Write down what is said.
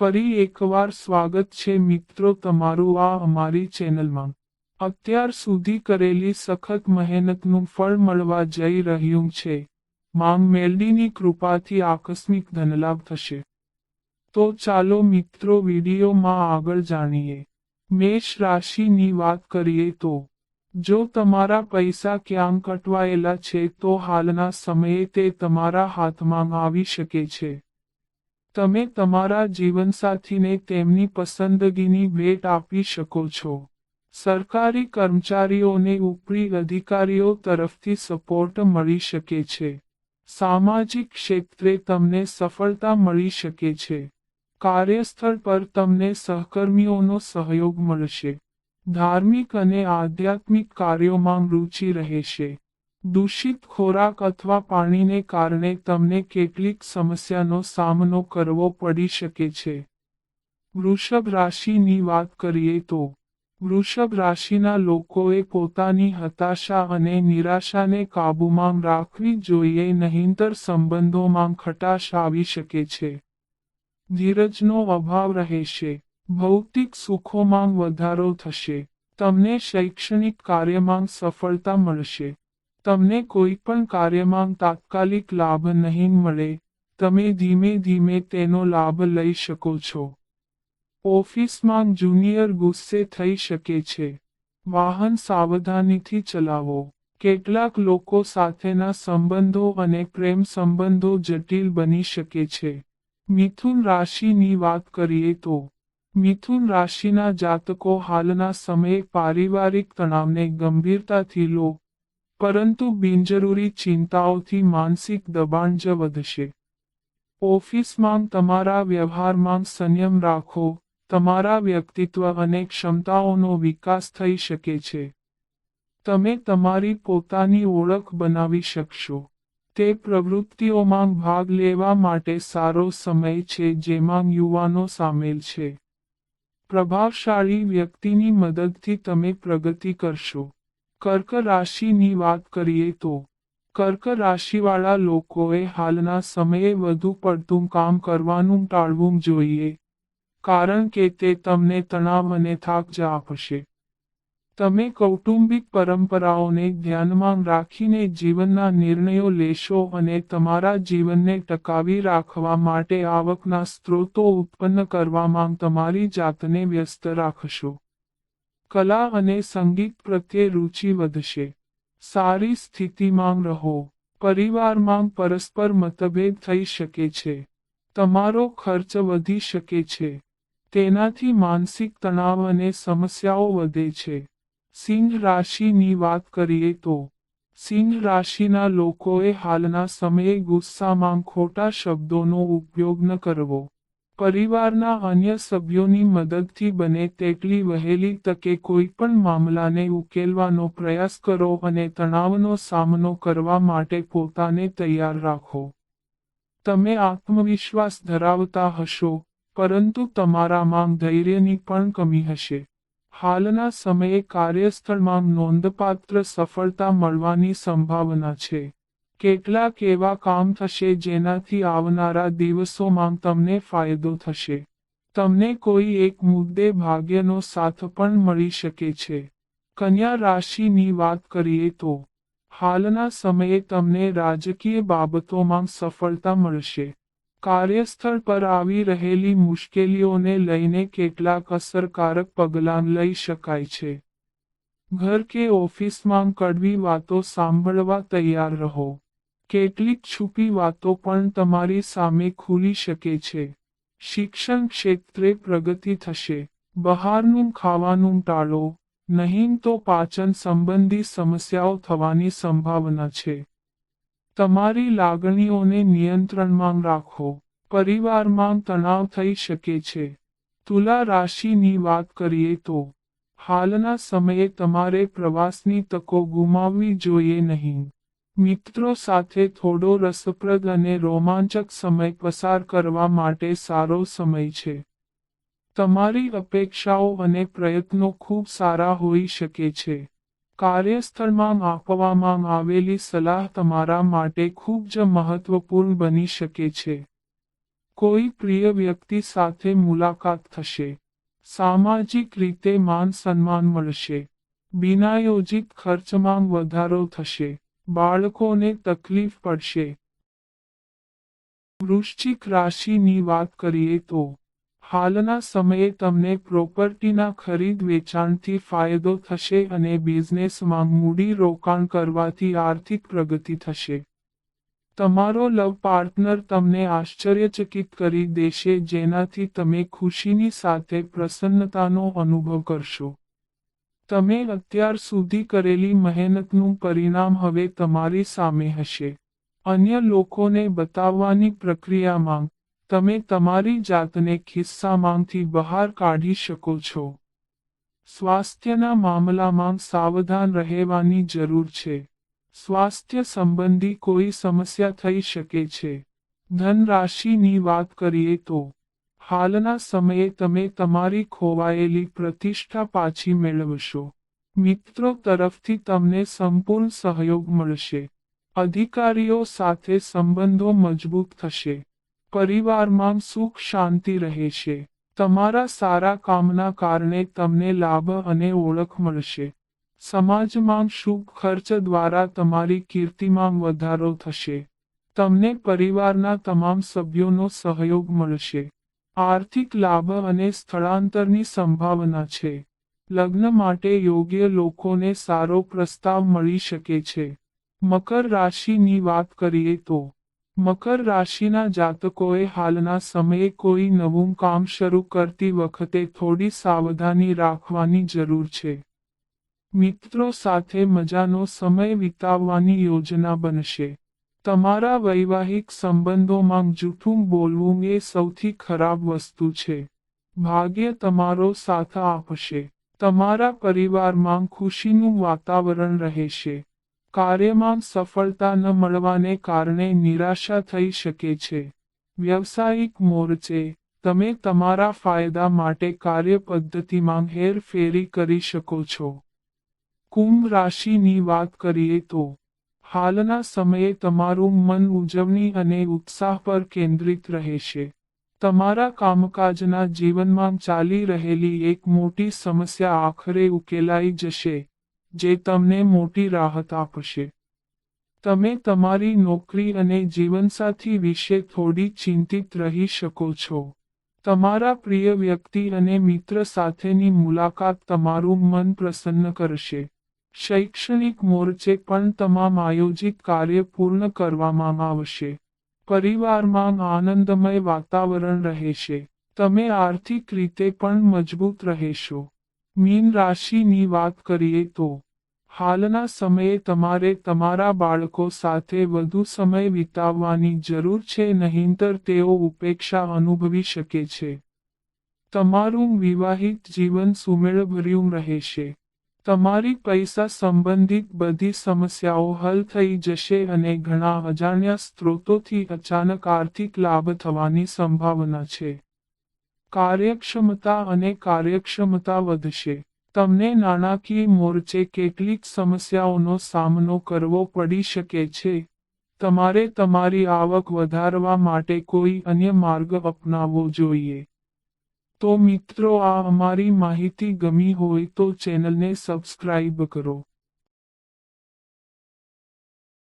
ફરી એકવાર સ્વાગત છે મિત્રો તમારું આ અમારી ચેનલમાં। અત્યાર સુધી કરેલી સખત મહેનતનું ફળ મળવા જઈ રહ્યું છે। માં મેલડીની કૃપાથી આકસ્મિક ધનલાભ થશે। તો ચાલો મિત્રો વિડીયોમાં આગળ જાણીએ। મેષ રાશિની વાત કરીએ તો જો તમારા પૈસા ક્યાંક અટવાયેલા છે તો હાલના સમયે તે તમારા હાથમાં આવી શકે છે। તમે તમારા જીવનસાથીને તેમની પસંદગીની ભેટ આપી શકો છો। સરકારી કર્મચારીઓને ઉપરી અધિકારીઓ તરફથી સપોર્ટ મળી શકે છે। સામાજિક ક્ષેત્રે તમને સફળતા મળી શકે છે। કાર્યસ્થળ પર તમને સહકર્મીઓનો સહયોગ મળશે। ધાર્મિક અને આધ્યાત્મિક કાર્યોમાં રુચિ રહેશે। દૂષિત ખોરાક અથવા પાણીને કારણે તમને કેટલીક સમસ્યાનો સામનો કરવો પડી શકે છે। વૃષભ રાશિની વાત કરીએ તો વૃષભ રાશિના લોકોએ પોતાની હતાશા અને નિરાશાને કાબૂમાં રાખવી જોઈએ, નહીંતર સંબંધોમાં ખટાશ આવી શકે છે। ધીરજનો અભાવ રહેશે। ભૌતિક સુખોમાં વધારો થશે। તમને શૈક્ષણિક કાર્યમાં સફળતા મળશે। તમને કોઈ પણ કાર્યમાં તાત્કાલિક લાભ નહીં મળે, તમે ધીમે ધીમે તેનો લાભ લઈ શકો છો। ઓફિસમાં જુનિયર ગુસ્સે થઈ શકે છે। વાહન સાવધાનીથી ચલાવો। કેટલાક લોકો સાથેના સંબંધો અને પ્રેમ સંબંધો જટિલ બની શકે છે। મિથુન રાશિની વાત કરીએ તો મિથુન રાશિના જાતકો હાલના સમયે પારિવારિક તણાવને ગંભીરતાથી લો, પરંતુ બિનજરૂરી ચિંતાઓથી માનસિક દબાણ જ વધશે। ઓફિસમાં તમારા વ્યવહારમાં સંયમ રાખો, તમારા વ્યક્તિત્વ અને ક્ષમતાઓનો વિકાસ થઈ શકે છે। તમે તમારી પોતાની ઓળખ બનાવી શકશો। તે પ્રવૃત્તિઓમાં ભાગ લેવા માટે સારો સમય છે જેમાં યુવાનો સામેલ છે। પ્રભાવશાળી વ્યક્તિની મદદથી તમે પ્રગતિ કરશો। કર્ક રાશિની વાત કરીએ તો કર્ક રાશિવાળા લોકોએ હાલના સમયે વધુ પડતું કામ કરવાનું ટાળવું જોઈએ, કારણ કે તે તમને તણાવ અને થાક જ આપશે। તમે કૌટુંબિક પરંપરાઓને ધ્યાનમાં રાખીને જીવનના નિર્ણયો લેશો અને તમારા જીવનને ટકાવી રાખવા માટે આવકના સ્ત્રોતો ઉત્પન્ન કરવામાં તમારી જાતને વ્યસ્ત રાખશો। કલા અને સંગીત પ્રત્યે રુચિ વધશે। સારી સ્થિતિમાં રહો। પરિવારમાં પરસ્પર મતભેદ થઈ શકે છે। તમારો ખર્ચ વધી શકે છે। તેનાથી માનસિક તણાવ અને સમસ્યાઓ વધે છે। સિંહ રાશિની વાત કરીએ તો સિંહ રાશિના લોકોએ હાલના સમયે ગુસ્સામાં ખોટા શબ્દોનો ઉપયોગ ન કરવો। પરિવારના અન્ય સભ્યોની મદદથી બને તેટલી વહેલી તકે કોઈ પણ મામલાને ઉકેલવાનો પ્રયાસ કરો અને તણાવનો સામનો કરવા માટે પોતાને તૈયાર રાખો। તમે આત્મવિશ્વાસ ધરાવતા હશો, પરંતુ તમારામાં ધૈર્યની પણ કમી હશે। હાલના સમયે કાર્યસ્થળમાં નોંધપાત્ર સફળતા મળવાની સંભાવના છે। કેટલાક એવા કામ થશે જેનાથી આવનારા દિવસોમાં તમને ફાયદો થશે। તમને કોઈ એક મુદ્દે ભાગ્યનો સાથ પણ મળી શકે છે। કન્યા રાશિની વાત કરીએ તો હાલના સમયે તમને રાજકીય બાબતોમાં સફળતા મળશે। કાર્યસ્થળ પર આવી રહેલી મુશ્કેલીઓને લઈને કેટલાક અસરકારક પગલાં લઈ શકાય છે। ઘર કે ઓફિસમાં કડવી વાતો સાંભળવા તૈયાર રહો। કેટલીક છુપી વાતો પણ તમારી સામે ખુલી શકે છે। શિક્ષણ ક્ષેત્રે પ્રગતિ થશે। બહારનું ખાવાનું ટાળો, નહીં તો પાચન સંબંધી સમસ્યાઓ થવાની સંભાવના છે। તમારી લાગણીઓને નિયંત્રણમાં રાખો। પરિવારમાં તણાવ થઈ શકે છે। તુલા રાશિની વાત કરીએ તો હાલના સમયે તમારે પ્રવાસની તકો ગુમાવવી જોઈએ નહીં। મિત્રો સાથે થોડો રસપ્રદ અને રોમાંચક સમય પસાર કરવા માટે સારો સમય છે। તમારી અપેક્ષાઓ અને પ્રયત્નો ખૂબ સારા હોઈ શકે છે। કાર્યસ્થળમાં આપવામાં આવેલી સલાહ તમારા માટે ખૂબ જ મહત્વપૂર્ણ બની શકે છે। કોઈ પ્રિય વ્યક્તિ સાથે મુલાકાત થશે. સામાજિક રીતે માન સન્માન મળશે. બિનાયોજિત ખર્ચમાં વધારો થશે. બાળકોને તકલીફ પડશે. વૃશ્ચિક રાશિની વાત કરીએ તો હાલના સમયે તમને પ્રોપર્ટીના ખરીદ વેચાણથી ફાયદો થશે અને બિઝનેસમાં મૂડી રોકાણ કરવાથી આર્થિક પ્રગતિ થશે. તમારો લવ પાર્ટનર તમને આશ્ચર્યચકિત કરી દેશે, જેનાથી તમે ખુશીની સાથે પ્રસન્નતાનો અનુભવ કરશો. તમે અત્યાર સુધી કરેલી મહેનતનું પરિણામ હવે તમારી સામે હશે. અન્ય લોકોને બતાવવાની પ્રક્રિયામાં તમે તમારી જાતને ખિસ્સામાંથી બહાર કાઢી શકો છો. સ્વાસ્થ્યના મામલામાં સાવધાન રહેવાની જરૂર છે. સ્વાસ્થ્ય સંબંધી કોઈ સમસ્યા થઈ શકે છે. ધન રાશિની વાત કરીએ તો હાલના સમયે તમે તમારી ખોવાયેલી પ્રતિષ્ઠા પાછી મેળવશો. મિત્રો તરફથી તમને સંપૂર્ણ સહયોગ મળશે. અધિકારીઓ સાથે સંબંધો મજબૂત થશે. પરિવારમાં સુખ શાંતિ રહેશે. તમારા સારા કામના કારણે તમને લાભ અને ઓળખ મળશે. સમાજમાં શુભ ખર્ચ દ્વારા તમારી કીર્તિમાં વધારો થશે. તમને પરિવારના તમામ સભ્યોનો સહયોગ મળશે. આર્થિક લાભ અને સ્થળાંતરની સંભાવના છે. લગ્ન માટે યોગ્ય લોકોને સારો પ્રસ્તાવ મળી શકે છે. મકર રાશિની વાત કરીએ તો મકર રાશિના જાતકોએ હાલના સમયે કોઈ નવું કામ શરૂ કરતી વખતે થોડી સાવધાની રાખવાની જરૂર છે. મિત્રો સાથે મજાનો સમય વિતાવવાની યોજના બનશે. તમારા વૈવાહિક સંબંધોમાં જૂઠું બોલવું એ સૌથી ખરાબ વસ્તુ છે. ભાગ્ય તમારો સાથ આપશે. તમારા પરિવારમાં ખુશીનું વાતાવરણ રહેશે. કાર્યમાં સફળતા ન મળવાને કારણે નિરાશા થઈ શકે છે. વ્યવસાયિક મોરચે તમે તમારા ફાયદા માટે કાર્યપદ્ધતિમાં હેરફેરી કરી શકો છો. કુંભ રાશિની વાત કરીએ તો હાલના સમયે તમારું મન ઉજવણી અને ઉત્સાહ પર કેન્દ્રિત રહેશે. તમારા કામકાજના જીવનમાં ચાલી રહેલી એક મોટી સમસ્યા આખરે ઉકેલાઈ જશે, જે તમને મોટી રાહત આપશે. તમે તમારી નોકરી અને જીવનસાથી વિશે થોડી ચિંતિત રહી શકો છો. તમારા પ્રિય વ્યક્તિ અને મિત્ર સાથેની મુલાકાત તમારું મન પ્રસન્ન કરશે. શૈક્ષણિક મોરચે પણ તમામ આયોજિત કાર્ય પૂર્ણ કરવામાં આવશે. પરિવારમાં આનંદમય વાતાવરણ રહેશે. તમે આર્થિક રીતે પણ મજબૂત રહેશો. મીન રાશિની વાત કરીએ તો હાલના સમયે તમારે તમારા બાળકો સાથે વધુ સમય વિતાવવાની જરૂર છે, નહીંતર તેઓ ઉપેક્ષા અનુભવી શકે છે. તમારું વિવાહિત જીવન સુમેળભર્યું રહેશે. તમારી પૈસા સંબંધિત બધી સમસ્યાઓ હલ થઈ જશે અને ઘણા અજાણ્યા સ્ત્રોતોથી અચાનક આર્થિક લાભ થવાની સંભાવના છે. કાર્યક્ષમતા અને કાર્યક્ષમતા વધશે. તમને નાણાકીય મોરચે કેટલીક સમસ્યાઓનો સામનો કરવો પડી શકે છે. તમારે તમારી આવક વધારવા માટે કોઈ અન્ય માર્ગ અપનાવવો જોઈએ. તો મિત્રો, આ અમારી માહિતી ગમી હોય તો ચેનલને સબસ્ક્રાઇબ કરો.